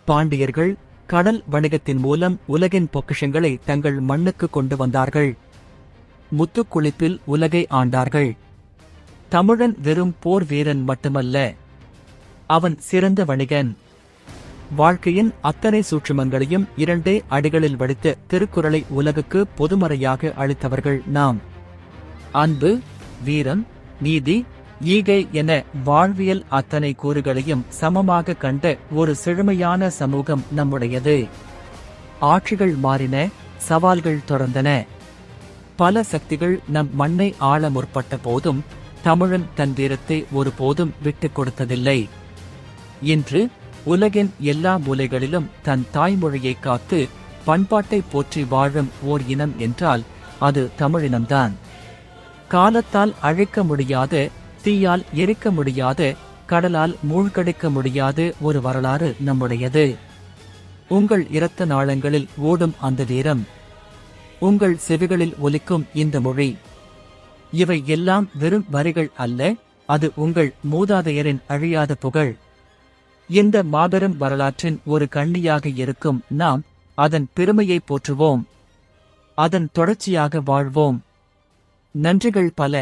பாண்டியர்கள் கடல் வணிகத்தின் மூலம் உலகின் பொக்கிஷங்களை தங்கள் மண்ணுக்கு கொண்டு வந்தார்கள். முத்துக்குளிப்பில் உலகை ஆண்டார்கள். தமிழன் வெறும் போர் வீரன் மட்டுமல்ல, அவன் சிறந்த வணிகன். வாழ்க்கையின் அத்தனை சூட்சுமங்களையும் 2 அடிகளில் வடித்த திருக்குறளை உலகுக்கு பொதுமறையாக அளித்தவர்கள் நாம். அன்பு, வீரம், நீதி, ஈகை என வாழ்வியல் அத்தனை கூறுகளையும் சமமாக கண்ட ஒரு செழுமையான சமூகம் நம்முடையது. ஆட்சிகள் மாறின, சவால்கள் தொடர்ந்தன. பல சக்திகள் நம் மண்ணை ஆள முற்பட்ட போதும் தமிழன் தன் வீரத்தை ஒருபோதும் விட்டுக் கொடுத்ததில்லை. இன்று உலகின் எல்லா மூலைகளிலும் தன் தாய்மொழியை காத்து பண்பாட்டை போற்றி வாழும் ஓர் இனம் என்றால் அது தமிழினம்தான். காலத்தால் அழிக்க முடியாத, தீயால் எரிக்க முடியாத, கடலால் மூழ்கடிக்க முடியாத ஒரு வரலாறு நம்முடையது. உங்கள் இரத்த நாளங்களில் ஓடும் அந்த வீரம், உங்கள் செவிகளில் ஒலிக்கும் இந்த மொழி, இவை எல்லாம் வெறும் வரிகள் அல்ல, அது உங்கள் மூதாதையரின் அழியாத புகழ். இந்த மாபெரும் வரலாற்றின் ஒரு கண்ணியாக இருக்கும் நாம் அதன் பெருமையை போற்றுவோம், அதன் தொடர்ச்சியாக வாழ்வோம். நன்றிகள் பல.